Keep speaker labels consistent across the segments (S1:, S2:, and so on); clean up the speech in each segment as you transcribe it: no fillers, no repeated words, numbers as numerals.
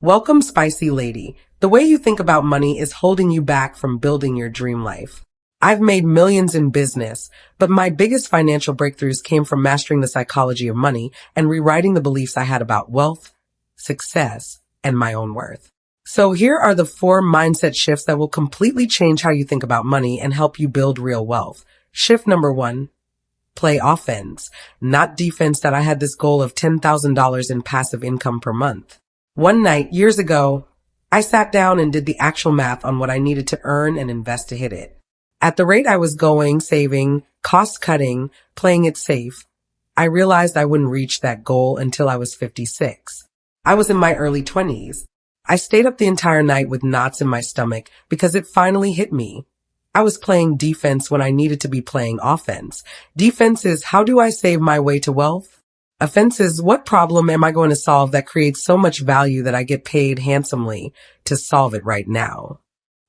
S1: Welcome, Spicy Lady. The way you think about money is holding you back from building your dream life. I've made millions in business, but my biggest financial breakthroughs came from mastering the psychology of money and rewriting the beliefs I had about wealth, success, and my own worth. So here are the 4 mindset shifts that will completely change how you think about money and help you build real wealth. Shift number 1. Play offense, not defense. That I had this goal of $10,000 in passive income per month. One night, years ago, I sat down and did the actual math on what I needed to earn and invest to hit it. At the rate I was going, saving, cost cutting, playing it safe, I realized I wouldn't reach that goal until I was 56. I was in my early 20s. I stayed up the entire night with knots in my stomach because it finally hit me. I was playing defense when I needed to be playing offense. Defense is, how do I save my way to wealth? Offense is, what problem am I going to solve that creates so much value that I get paid handsomely to solve it right now?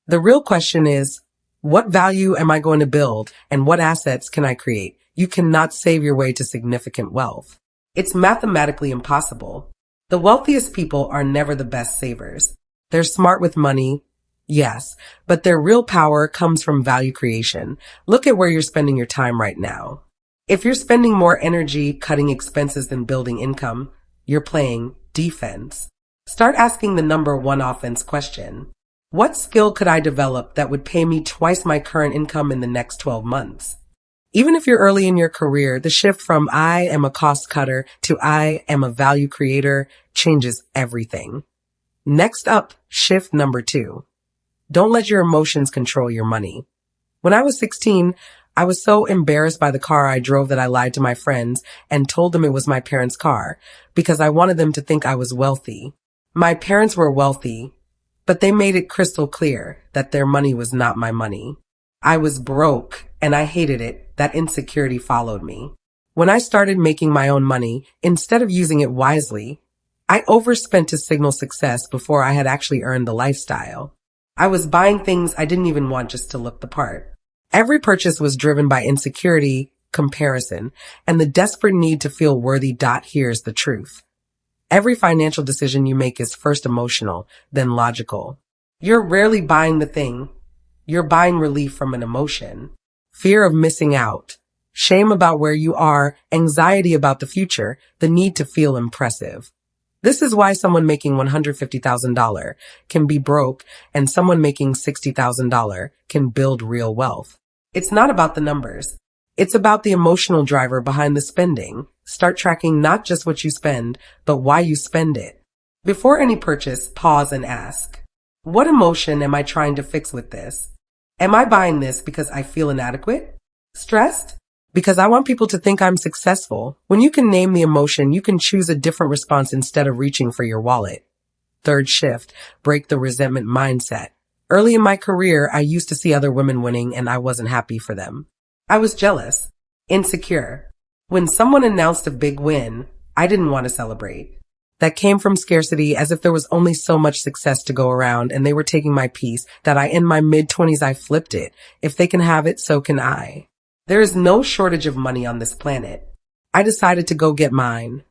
S1: The real question is, what value am I going to build and what assets can I create? You cannot save your way to significant wealth. It's mathematically impossible. The wealthiest people are never the best savers. They're smart with money, yes, but their real power comes from value creation. Look at where you're spending your time right now. If you're spending more energy cutting expenses than building income, you're playing defense. Start asking the number 1 offense question. What skill could I develop that would pay me twice my current income in the next 12 months? Even if you're early in your career, the shift from I am a cost cutter to I am a value creator changes everything. Next up, shift number 2. Don't let your emotions control your money. When I was 16, I was so embarrassed by the car I drove that I lied to my friends and told them it was my parents' car because I wanted them to think I was wealthy. My parents were wealthy, but they made it crystal clear that their money was not my money. I was broke and I hated it. That insecurity followed me. When I started making my own money, instead of using it wisely, I overspent to signal success before I had actually earned the lifestyle. I was buying things I didn't even want just to look the part. Every purchase was driven by insecurity, comparison, and the desperate need to feel worthy. Here's the truth. Every financial decision you make is first emotional, then logical. You're rarely buying the thing. You're buying relief from an emotion. Fear of missing out, shame about where you are, anxiety about the future, the need to feel impressive. This is why someone making $150,000 can be broke and someone making $60,000 can build real wealth. It's not about the numbers. It's about the emotional driver behind the spending. Start tracking not just what you spend, but why you spend it. Before any purchase, pause and ask, what emotion am I trying to fix with this? Am I buying this because I feel inadequate? Stressed? Because I want people to think I'm successful. When you can name the emotion, you can choose a different response instead of reaching for your wallet. Third shift, break the resentment mindset. Early in my career, I used to see other women winning and I wasn't happy for them. I was jealous, insecure. When someone announced a big win, I didn't want to celebrate. That came from scarcity, as if there was only so much success to go around and they were taking my piece, that in my mid-20s I flipped it. If they can have it, so can I. There is no shortage of money on this planet. I decided to go get mine.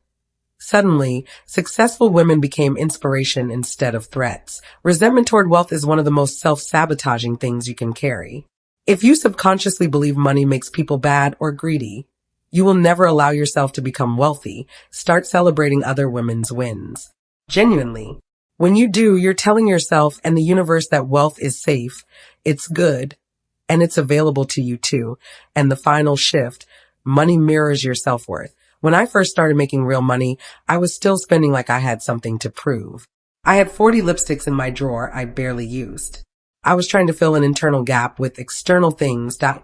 S1: Suddenly, successful women became inspiration instead of threats. Resentment toward wealth is one of the most self-sabotaging things you can carry. If you subconsciously believe money makes people bad or greedy, you will never allow yourself to become wealthy. Start celebrating other women's wins. Genuinely. When you do, you're telling yourself and the universe that wealth is safe, it's good, and it's available to you too. And the final shift, money mirrors your self-worth. When I first started making real money, I was still spending like I had something to prove. I had 40 lipsticks in my drawer I barely used. I was trying to fill an internal gap with external things that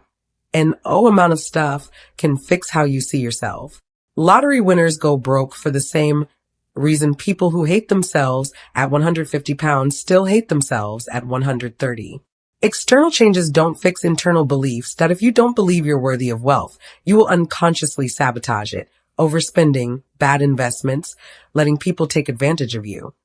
S1: an amount of stuff can fix how you see yourself. Lottery winners go broke for the same reason people who hate themselves at 150 pounds still hate themselves at 130. External changes don't fix internal beliefs that if you don't believe you're worthy of wealth, you will unconsciously sabotage it. Overspending, bad investments, letting people take advantage of you.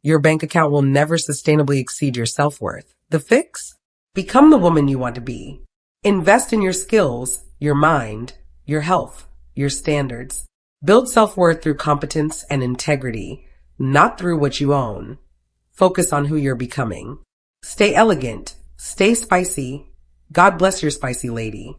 S1: Your bank account will never sustainably exceed your self-worth. The fix? Become the woman you want to be. Invest in your skills, your mind, your health, your standards. Build self-worth through competence and integrity, not through what you own. Focus on who you're becoming. Stay elegant. Stay spicy. God bless your spicy lady.